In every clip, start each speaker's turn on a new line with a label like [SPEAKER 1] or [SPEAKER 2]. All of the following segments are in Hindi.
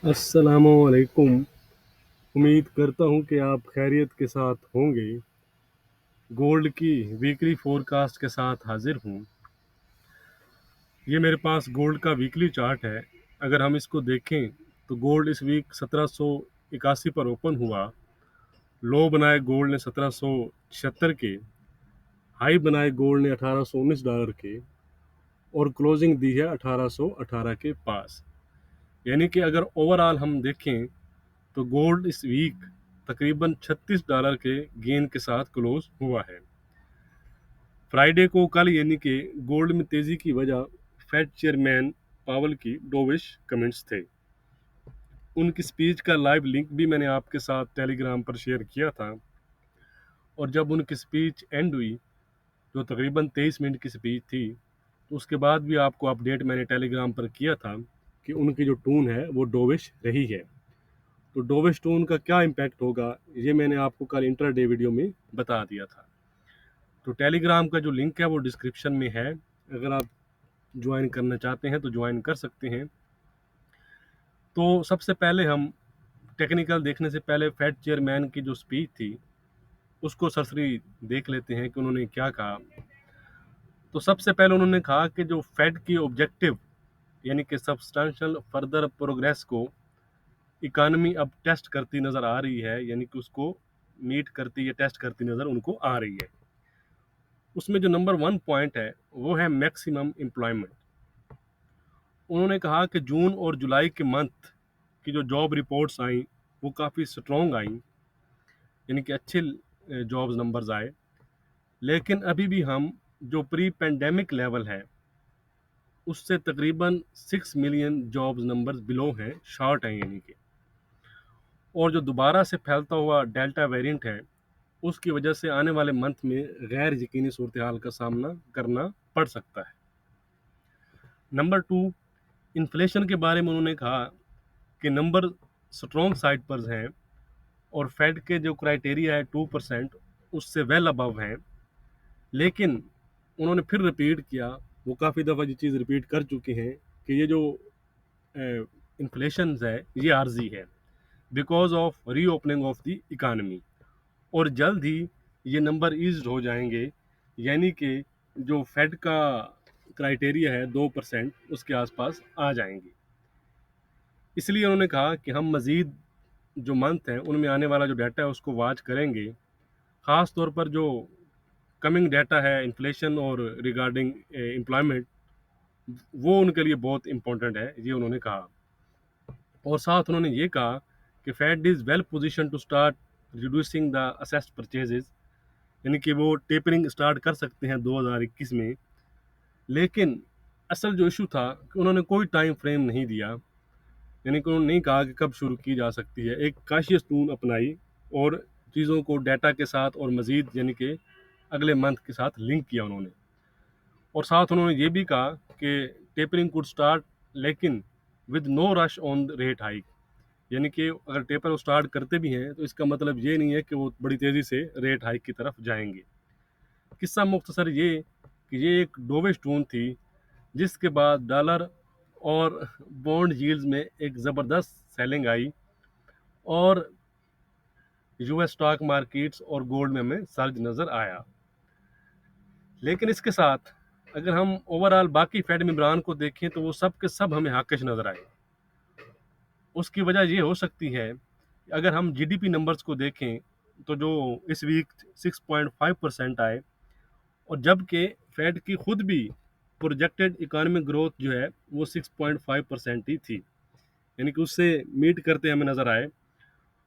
[SPEAKER 1] अस्सलामुअलैकुम। उम्मीद करता हूँ कि आप खैरियत के साथ होंगे। गोल्ड की वीकली फोरकास्ट के साथ हाजिर हूँ। ये मेरे पास गोल्ड का वीकली चार्ट है। अगर हम इसको देखें तो गोल्ड इस वीक 1781 पर ओपन हुआ। लो बनाए गोल्ड ने 1776 के, हाई बनाए गोल्ड ने $1819 के, और क्लोजिंग दी है 1818 के पास। यानी कि अगर ओवरऑल हम देखें तो गोल्ड इस वीक तकरीबन $36 के गेन के साथ क्लोज हुआ है। फ्राइडे को कल यानी कि गोल्ड में तेजी की वजह फेड चेयरमैन पावल की डोविश कमेंट्स थे। उनकी स्पीच का लाइव लिंक भी मैंने आपके साथ टेलीग्राम पर शेयर किया था, और जब उनकी स्पीच एंड हुई, जो तकरीबन 23 मिनट की स्पीच थी, तो उसके बाद भी आपको अपडेट मैंने टेलीग्राम पर किया था कि उनकी जो टोन है वो डोविश रही है। तो डोविश टोन का क्या इम्पैक्ट होगा, ये मैंने आपको कल इंटरडे वीडियो में बता दिया था। तो टेलीग्राम का जो लिंक है वो डिस्क्रिप्शन में है। अगर आप ज्वाइन करना चाहते हैं तो ज्वाइन कर सकते हैं। तो सबसे पहले हम टेक्निकल देखने से पहले फेड चेयरमैन की जो स्पीच थी उसको सरसरी देख लेते हैं कि उन्होंने क्या कहा। तो सबसे पहले उन्होंने कहा कि जो फेड की ऑब्जेक्टिव यानी कि सब्सटेंशियल फर्दर प्रोग्रेस को इकानमी अब टेस्ट करती नज़र आ रही है, यानी कि उसको मीट करती या टेस्ट करती नज़र उनको आ रही है। उसमें जो नंबर 1 पॉइंट है वो है मैक्सिमम एम्प्लॉयमेंट। उन्होंने कहा कि जून और जुलाई के मंथ की जो जॉब रिपोर्ट्स आई वो काफ़ी स्ट्रॉन्ग आई, यानी कि अच्छे जॉब्स नंबर्स आए। लेकिन अभी भी हम जो प्री पेंडेमिक लेवल है उससे तकरीबन 6 मिलियन जॉब्स नंबर्स बिलो हैं, शॉर्ट हैं यानी कि। और जो दोबारा से फैलता हुआ डेल्टा वेरिएंट है उसकी वजह से आने वाले मंथ में गैर यकीनी सूरत हाल का सामना करना पड़ सकता है। नंबर 2, इन्फ्लेशन के बारे में उन्होंने कहा कि नंबर स्ट्रॉन्ग साइड पर हैं, और फेड के जो क्राइटेरिया है 2% उससे वेल अबव हैं। लेकिन उन्होंने फिर रिपीट किया, वो काफ़ी दफ़ा ये चीज़ रिपीट कर चुके हैं कि ये जो इन्फ्लेशन है ये आर्जी है because of reopening of the economy, और जल्द ही ये नंबर ईज्ड हो जाएंगे, यानी कि जो फेड का क्राइटेरिया है 2% उसके आसपास आ जाएंगे। इसलिए उन्होंने कहा कि हम मज़ीद जो मंथ हैं उनमें आने वाला जो डाटा है उसको वॉच करेंगे। ख़ास तौर पर जो कमिंग डाटा है इन्फ्लेशन और रिगार्डिंग एम्प्लॉयमेंट, वो उनके लिए बहुत इंपॉर्टेंट है, ये उन्होंने कहा। और साथ उन्होंने ये कहा कि Fed is well position to start reducing the asset purchases, यानी कि वो टेपरिंग स्टार्ट कर सकते हैं 2021 में। लेकिन असल जो इशू था कि उन्होंने कोई टाइम फ्रेम नहीं दिया, यानी कि उन्होंने नहीं कहा कि कब शुरू की जा सकती है। एक काशियस टून अपनाई और चीज़ों को डाटा के साथ और मज़ीद यानी कि अगले मंथ के साथ लिंक किया उन्होंने। और साथ उन्होंने ये भी कहा कि टेपरिंग कुड स्टार्ट लेकिन with no rush on the rate hike, यानी कि अगर टेपर वो स्टार्ट करते भी हैं तो इसका मतलब ये नहीं है कि वो बड़ी तेज़ी से रेट हाइक की तरफ जाएंगे। किस्सा मुख्तसर ये कि ये एक डोविश टून थी जिसके बाद डॉलर और बॉन्ड यील्ड्स में एक ज़बरदस्त सेलिंग आई, और यूएस स्टॉक मार्केट्स और गोल्ड में हमें सर्ज नज़र आया। लेकिन इसके साथ अगर हम ओवरऑल बाकी फेड मेंबरान को देखें तो वो सब के सब हमें हाकिश नज़र आए। उसकी वजह ये हो सकती है, अगर हम जीडीपी नंबर्स को देखें तो जो इस वीक 6.5% आए, और जबकि फेड की खुद भी प्रोजेक्टेड इकोनॉमिक ग्रोथ जो है वो 6.5% ही थी, यानी कि उससे मीट करते हमें नज़र आए।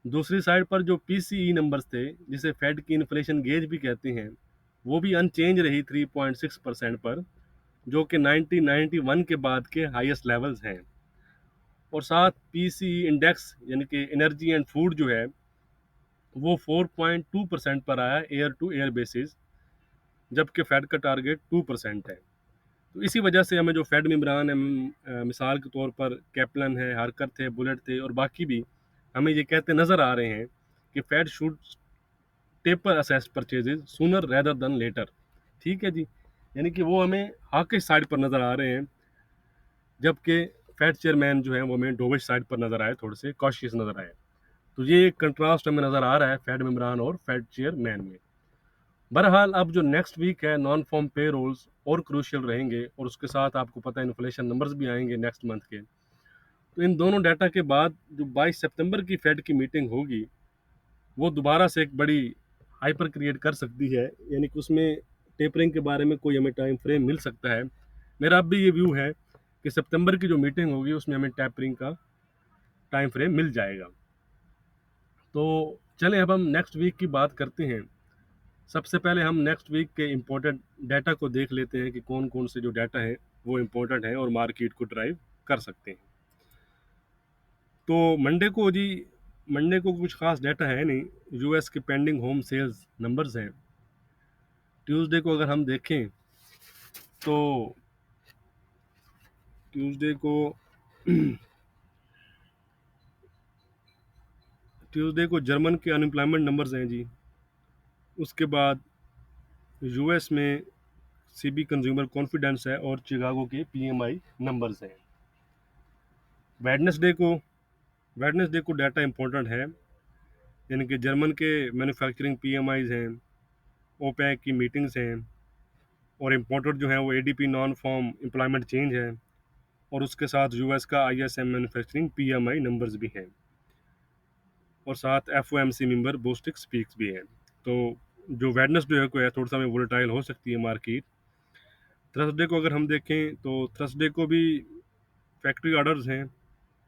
[SPEAKER 1] दूसरी साइड पर जो पीसीई नंबर्स थे जिसे फेड की इन्फ्लेशन गेज भी कहते हैं, वो भी अनचेंज रही 3.6% पर, जो कि 1991 के बाद के हाईएस्ट लेवल्स हैं। और साथ पीसीई इंडेक्स यानी कि एनर्जी एंड फूड जो है वो 4.2% पर आया एयर टू एयर बेसिस, जबकि फेड का टारगेट 2% है। तो इसी वजह से हमें जो फेड मेंबरान हैं, मिसाल के तौर पर कैपलन है, हार्कर थे, बुलेट थे और बाकी भी, हमें ये कहते नज़र आ रहे हैं कि Fed should taper asset purchases sooner rather than later. ठीक है जी, यानी कि वो हमें हाकिश साइड पर नज़र आ रहे हैं, जबकि फेड चेयरमैन जो है वो हमें डोविश साइड पर नज़र आए, थोड़े से कॉशियस नज़र आए। तो ये एक कंट्रास्ट हमें नज़र आ रहा है फेड मेंबरान और फेड चेयरमैन में। बहरहाल अब जो नेक्स्ट वीक है नॉन फॉर्म पे रोल्स और क्रूशियल रहेंगे, और उसके साथ आपको पता है इन्फ्लेशन नंबर्स भी आएंगे नेक्स्ट मंथ के। तो इन दोनों डाटा के बाद जो 22 सितंबर की फेड की मीटिंग होगी वो दोबारा से एक बड़ी हाइपर क्रिएट कर सकती है, यानी कि उसमें टेपरिंग के बारे में कोई हमें टाइम फ्रेम मिल सकता है। मेरा अब भी ये व्यू है कि सितंबर की जो मीटिंग होगी उसमें हमें टेपरिंग का टाइम फ्रेम मिल जाएगा। तो चलें अब हम नेक्स्ट वीक की बात करते हैं। सबसे पहले हम नेक्स्ट वीक के इम्पोर्टेंट डाटा को देख लेते हैं कि कौन कौन से जो डाटा है वो इम्पोर्टेंट है और मार्केट को ड्राइव कर सकते हैं। तो मंडे को कुछ खास डाटा है नहीं, यूएस के पेंडिंग होम सेल्स नंबर्स हैं। ट्यूसडे को अगर हम देखें तो ट्यूसडे को जर्मन के अनएम्प्लॉयमेंट नंबर्स हैं जी। उसके बाद यूएस में सीबी कंज्यूमर कॉन्फिडेंस है और चिकागो के पीएमआई नंबर्स हैं। वेडनेसडे को डाटा इंपॉर्टेंट है, यानी कि जर्मन के मैन्युफैक्चरिंग पीएमआईज हैं, ओपेक की मीटिंग्स हैं, और इम्पोर्टेड जो है वो ADP non farm employment change है, और उसके साथ यूएस का आईएसएम मैन्युफैक्चरिंग पीएमआई नंबर्स भी हैं, और साथ एफओएमसी मेंबर बोस्टिक स्पीक्स भी हैं। तो जो वेडनेसडे को है थोड़ा सा में वोलेटाइल हो सकती है मार्केट। थर्सडे को अगर हम देखें तो थर्सडे को भी फैक्ट्री ऑर्डर्स हैं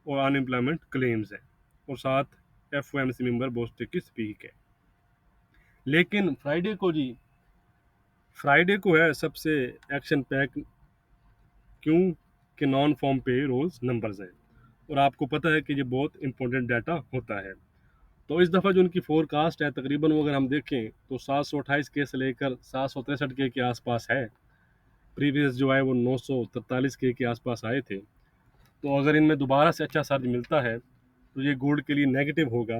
[SPEAKER 1] और अनएम्प्लॉयमेंट क्लेम्स हैं, और साथ एफओएमसी मेंबर बोस्टिक की स्पीक है। लेकिन फ्राइडे को है सबसे एक्शन पैक, क्यों कि नॉन फॉर्म पे रोल्स नंबर्स हैं, और आपको पता है कि ये बहुत इंपॉर्टेंट डाटा होता है। तो इस दफ़ा जो उनकी फोरकास्ट है तकरीबन वो अगर हम देखें तो 728 के से लेकर 763 के आसपास है। प्रीवियस जो है वो 943 के आसपास आए थे। तो अगर इनमें दोबारा से अच्छा सर्ज मिलता है तो ये गोल्ड के लिए नेगेटिव होगा,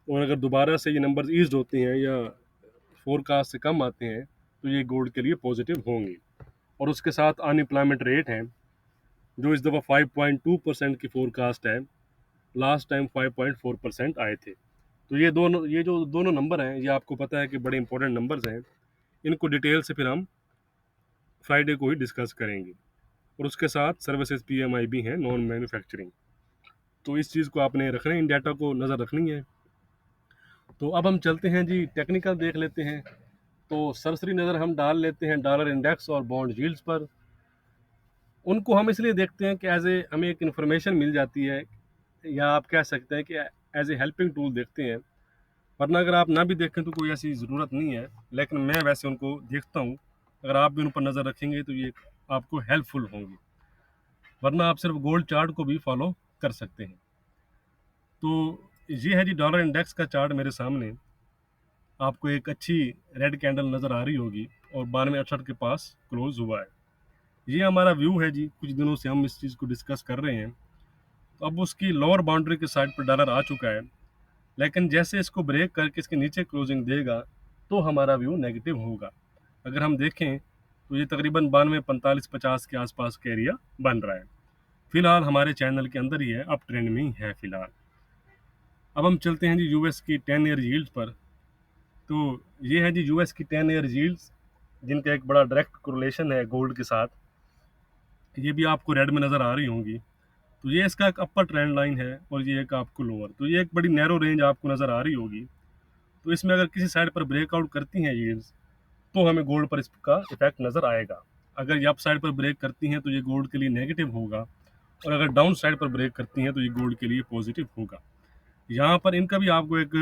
[SPEAKER 1] और अगर दोबारा से ये नंबर्स ईज होते हैं या फोरकास्ट से कम आते हैं तो ये गोल्ड के लिए पॉजिटिव होंगे। और उसके साथ अनएम्प्लॉयमेंट रेट है जो इस दफ़ा 5.2% की फोरकास्ट है, लास्ट टाइम 5.4% आए थे। तो ये जो दोनों नंबर हैं ये आपको पता है कि बड़े इंपॉर्टेंट नंबर्स हैं। इनको डिटेल से फिर हम फ्राइडे को ही डिस्कस करेंगे, और उसके साथ सर्विसेज पीएमआई भी हैं नॉन मैन्युफैक्चरिंग। तो इस चीज़ को आपने रखना है, इन डाटा को नज़र रखनी है। तो अब हम चलते हैं जी टेक्निकल देख लेते हैं। तो सरसरी नज़र हम डाल लेते हैं डॉलर इंडेक्स और बॉन्ड यील्ड्स पर। उनको हम इसलिए देखते हैं कि हमें एक इन्फॉर्मेशन मिल जाती है, या आप कह सकते हैं कि एज ए हेल्पिंग टूल देखते हैं। वरना अगर आप ना भी देखें तो कोई ऐसी ज़रूरत नहीं है, लेकिन मैं वैसे उनको देखता हूँ। अगर आप भी उन पर नज़र रखेंगे तो ये आपको हेल्पफुल होंगे, वरना आप सिर्फ गोल्ड चार्ट को भी फॉलो कर सकते हैं। तो ये है जी डॉलर इंडेक्स का चार्ट मेरे सामने। आपको एक अच्छी रेड कैंडल नज़र आ रही होगी और 9268 के पास क्लोज हुआ है। ये हमारा व्यू है जी, कुछ दिनों से हम इस चीज़ को डिस्कस कर रहे हैं। तो अब उसकी लोअर बाउंड्री के साइड पर डॉलर आ चुका है, लेकिन जैसे इसको ब्रेक करके इसके नीचे क्लोजिंग देगा तो हमारा व्यू नेगेटिव होगा। अगर हम देखें तो ये तकरीबन 92, 45, 50 के आसपास का एरिया बन रहा है। फिलहाल हमारे चैनल के अंदर ही है, अप ट्रेंड में ही है फिलहाल। अब हम चलते हैं जी यूएस की 10 ईयर यील्ड पर। तो ये है जी यूएस की 10 ईयर यील्ड्स, जिनका एक बड़ा डायरेक्ट कोरिलेशन है गोल्ड के साथ। ये भी आपको रेड में नज़र आ रही होंगी। तो ये इसका एक अपर ट्रेंड लाइन है और ये एक आपको लोअर, तो ये एक बड़ी नैरो रेंज आपको नज़र आ रही होगी। तो इसमें अगर किसी साइड पर ब्रेकआउट करती हैं यील्ड्स तो हमें गोल्ड पर इसका इफेक्ट नज़र आएगा। अगर ये अप साइड पर ब्रेक करती हैं तो ये गोल्ड के लिए नेगेटिव होगा, और अगर डाउन साइड पर ब्रेक करती हैं तो ये गोल्ड के लिए पॉजिटिव होगा। यहाँ पर इनका भी आपको एक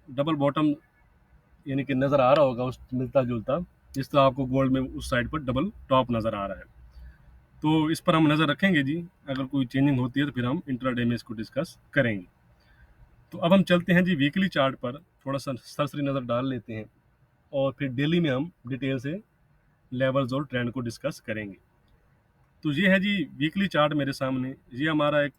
[SPEAKER 1] डबल बॉटम यानी कि नज़र आ रहा होगा, उस मिलता जुलता, जिस तरह आपको गोल्ड में उस साइड पर डबल टॉप नज़र आ रहा है। तो इस पर हम नज़र रखेंगे जी, अगर कोई चेंजिंग होती है तो फिर हम इंट्राडे में इसको डिस्कस करेंगे। तो अब हम चलते हैं जी वीकली चार्ट पर, थोड़ा सा सरसरी नज़र डाल लेते हैं, और फिर डेली में हम डिटेल से लेवल्स और ट्रेंड को डिस्कस करेंगे। तो ये है जी वीकली चार्ट मेरे सामने। ये हमारा एक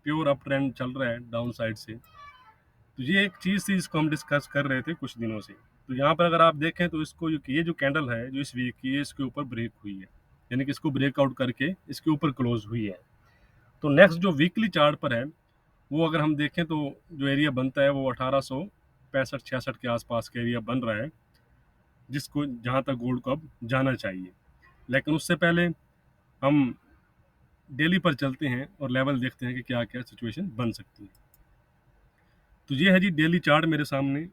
[SPEAKER 1] प्योर अप ट्रेंड चल रहा है डाउन साइड से। तो ये एक चीज़ थी जिसको हम डिस्कस कर रहे थे कुछ दिनों से। तो यहाँ पर अगर आप देखें तो इसको ये जो कैंडल है जो इस वीक की, ये इसके ऊपर ब्रेक हुई है, यानी कि इसको ब्रेकआउट करके इसके ऊपर क्लोज हुई है। तो नेक्स्ट जो वीकली चार्ट पर है, वो अगर हम देखें तो जो एरिया बनता है वो 1865-66 के आसपास का एरिया बन रहा है, जिसको जहाँ तक गोल्ड को अब जाना चाहिए। लेकिन उससे पहले हम डेली पर चलते हैं और लेवल देखते हैं कि क्या क्या सिचुएशन बन सकती है। तो ये है जी डेली चार्ट मेरे सामने।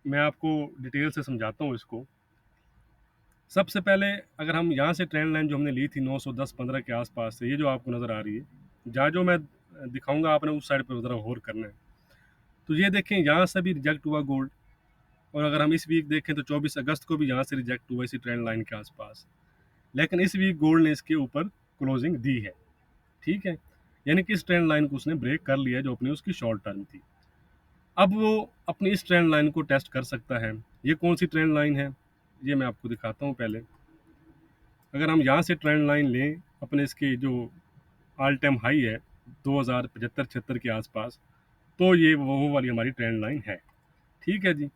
[SPEAKER 1] मैं आपको डिटेल से समझाता हूँ इसको। सबसे पहले अगर हम यहाँ से ट्रेंड लाइन जो हमने ली थी 910-15 के आसपास से, ये जो आपको नज़र आ रही है, जहाँ जो मैं दिखाऊंगा आपने उस साइड पर ज़रा गौर करना है। तो ये देखें यहाँ से भी रिजेक्ट हुआ गोल्ड, और अगर हम इस वीक देखें तो 24 अगस्त को भी यहाँ से रिजेक्ट हुआ इसी ट्रेंड लाइन के आसपास। लेकिन इस वीक गोल्ड ने इसके ऊपर क्लोजिंग दी है, ठीक है, यानी कि इस ट्रेंड लाइन को उसने ब्रेक कर लिया जो अपनी उसकी शॉर्ट टर्म थी। अब वो अपनी इस ट्रेंड लाइन को टेस्ट कर सकता है। ये कौन सी ट्रेंड लाइन है, ये मैं आपको दिखाता हूँ। पहले अगर हम यहाँ से ट्रेंड लाइन लें अपने इसके जो ऑल टाइम हाई है 2075-76 के आसपास, तो ये वो वाली हमारी ट्रेंड लाइन है, ठीक है जी।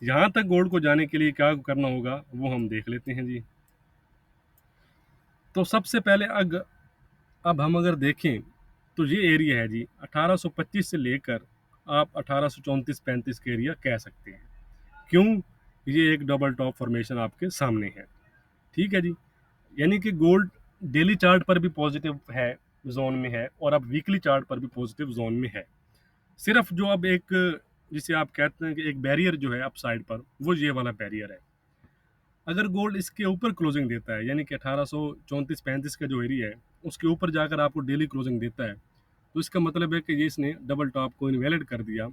[SPEAKER 1] यहाँ तक गोल्ड को जाने के लिए क्या करना होगा वो हम देख लेते हैं जी। तो सबसे पहले अब हम अगर देखें तो ये एरिया है जी 1825 से लेकर आप 1834-35 के एरिया कह सकते हैं। क्यों? ये एक डबल टॉप फॉर्मेशन आपके सामने है, ठीक है जी। यानी कि गोल्ड डेली चार्ट पर भी पॉजिटिव है, जोन में है, और अब वीकली चार्ट पर भी पॉजिटिव जोन में है। सिर्फ जो अब एक जिसे आप कहते हैं कि एक बैरियर जो है अप साइड पर, वो ये वाला बैरियर है। अगर गोल्ड इसके ऊपर क्लोजिंग देता है, यानी कि 1834-35 का जो एरिया है उसके ऊपर जाकर आपको डेली क्लोजिंग देता है, तो इसका मतलब है कि ये इसने डबल टॉप को इनवैलिड कर दिया।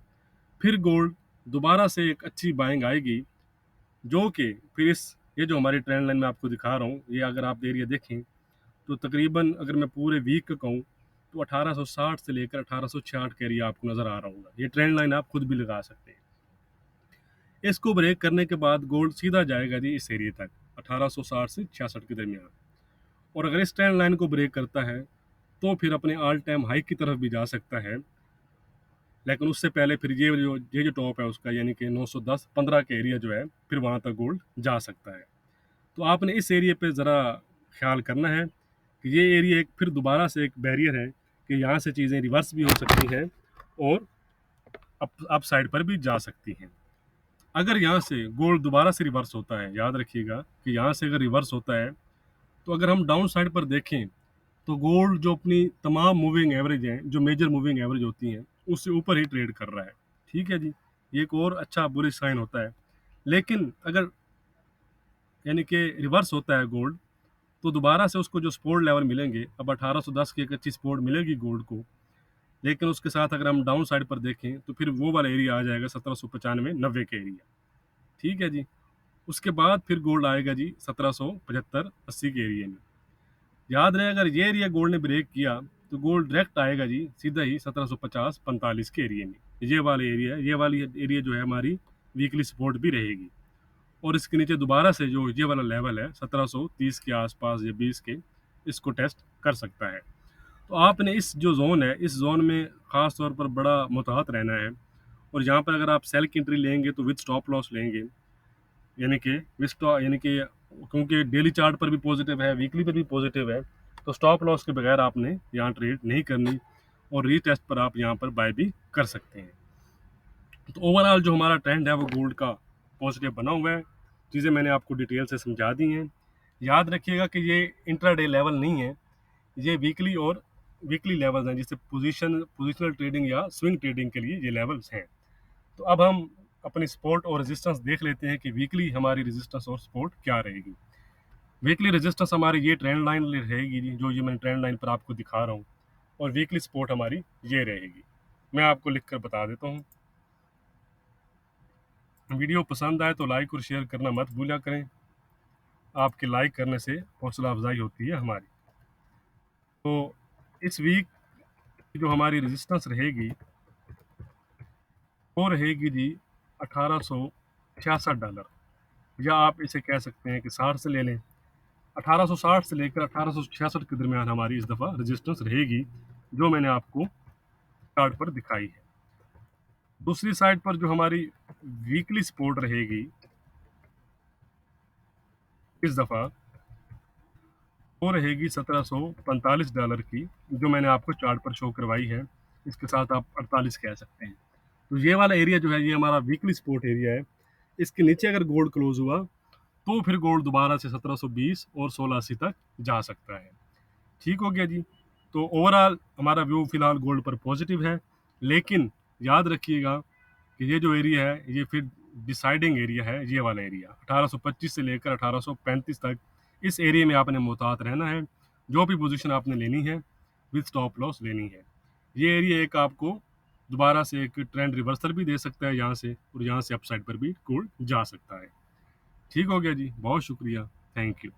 [SPEAKER 1] फिर गोल्ड दोबारा से एक अच्छी बाइंग आएगी, जो कि फिर इस ये जो हमारी ट्रेंड लाइन में आपको दिखा रहा हूँ, ये अगर आप एरिया देखें तो तकरीबन अगर मैं पूरे वीक का कहूँ तो 1860 से लेकर 1866 का एरिया आपको नज़र आ रहा होगा। ये ट्रेंड लाइन आप खुद भी लगा सकते हैं। इसको ब्रेक करने के बाद गोल्ड सीधा जाएगा जी इस एरिया तक 1860 से 66 के दरमियान, और अगर इस ट्रेंड लाइन को ब्रेक करता है तो फिर अपने ऑल टाइम हाई की तरफ भी जा सकता है। लेकिन उससे पहले फिर ये जो टॉप है उसका, यानी कि 910-15 के एरिया जो है, फिर वहाँ तक गोल्ड जा सकता है। तो आपने इस एरिया पे ज़रा ख्याल करना है कि ये एरिया एक फिर दोबारा से एक बैरियर है कि यहाँ से चीज़ें रिवर्स भी हो सकती हैं और अप साइड पर भी जा सकती हैं। अगर यहाँ से गोल्ड दोबारा से रिवर्स होता है, याद रखिएगा कि यहाँ से अगर रिवर्स होता है तो अगर हम डाउन साइड पर देखें तो गोल्ड जो अपनी तमाम मूविंग एवरेज हैं, जो मेजर मूविंग एवरेज होती हैं, उससे ऊपर ही ट्रेड कर रहा है, ठीक है जी। ये एक और अच्छा बुलिश साइन होता है। लेकिन अगर यानी कि रिवर्स होता है गोल्ड, तो दोबारा से उसको जो सपोर्ट लेवल मिलेंगे, अब 1810 की एक अच्छी सपोर्ट मिलेगी गोल्ड को। लेकिन उसके साथ अगर हम डाउन साइड पर देखें तो फिर वो वाला एरिया आ जाएगा 1795-90 के एरिया, ठीक है जी। उसके बाद फिर गोल्ड आएगा जी 1775-80 के एरिया में। याद रहे अगर ये एरिया गोल्ड ने ब्रेक किया तो गोल्ड डायरेक्ट आएगा जी सीधा ही 1750-45 के एरिया में। ये वाली एरिया जो है हमारी वीकली सपोर्ट भी रहेगी, और इसके नीचे दोबारा से जो ये वाला लेवल है 1730 के आसपास या 20 के, इसको टेस्ट कर सकता है। तो आपने इस जो जोन है, इस जोन में ख़ास तौर पर बड़ा मुतहत रहना है, और यहाँ पर अगर आप सेल की एंट्री लेंगे तो विद स्टॉप लॉस लेंगे, यानी कि क्योंकि डेली चार्ट पर भी पॉजिटिव है, वीकली पर भी पॉजिटिव है, तो स्टॉप लॉस के बगैर आपने यहाँ ट्रेड नहीं करनी, और रीटेस्ट पर आप यहाँ पर बाय भी कर सकते हैं। तो ओवरऑल जो हमारा ट्रेंड है वो गोल्ड का पॉजिटिव बना हुआ है। चीज़ें मैंने आपको डिटेल से समझा दी हैं। याद रखिएगा कि ये इंट्राडे लेवल नहीं है, ये वीकली लेवल्स हैं, जिससे पोजिशनल ट्रेडिंग या स्विंग ट्रेडिंग के लिए ये लेवल्स हैं। तो अब हम अपनी सपोर्ट और रेजिस्टेंस देख लेते हैं कि वीकली हमारी रेजिस्टेंस और सपोर्ट क्या रहेगी। वीकली रेजिस्टेंस हमारी ये ट्रेंड लाइन रहेगी जी, जो ये मैं ट्रेंड लाइन पर आपको दिखा रहा हूँ, और वीकली सपोर्ट हमारी ये रहेगी। मैं आपको लिख कर बता देता हूँ। वीडियो पसंद आए तो लाइक और शेयर करना मत भूला करें, आपके लाइक करने से हौसला अफजाई होती है हमारी। तो इस वीक जो हमारी रेजिस्टेंस रहेगी वो रहेगी जी $1866, या आप इसे कह सकते हैं कि 60 से ले लें। 1860 से लेकर 1866 के दरमियान हमारी इस दफ़ा रेजिस्टेंस रहेगी, जो मैंने आपको चार्ट पर दिखाई है। दूसरी साइड पर जो हमारी वीकली सपोर्ट रहेगी इस दफ़ा, वो रहेगी $1745 की, जो मैंने आपको चार्ट पर शो करवाई है। इसके साथ आप 48 कह सकते हैं। तो ये वाला एरिया जो है ये हमारा वीकली सपोर्ट एरिया है। इसके नीचे अगर गोल्ड क्लोज हुआ तो फिर गोल्ड दोबारा से 1720 और 1680 तक जा सकता है। ठीक हो गया जी। तो ओवरऑल हमारा व्यू फिलहाल गोल्ड पर पॉजिटिव है, लेकिन याद रखिएगा कि ये जो एरिया है ये फिर डिसाइडिंग एरिया है। ये वाला एरिया 1825 से लेकर 1835 तक इस एरिया में आपने मोहतात रहना है। जो भी पोजीशन आपने लेनी है विद स्टॉप लॉस लेनी है। ये एरिया एक आपको दोबारा से एक ट्रेंड रिवर्सल भी दे सकता है यहाँ से, और यहाँ से अपसाइड पर भी गोल्ड जा सकता है। ठीक हो गया जी, बहुत शुक्रिया, थैंक यू।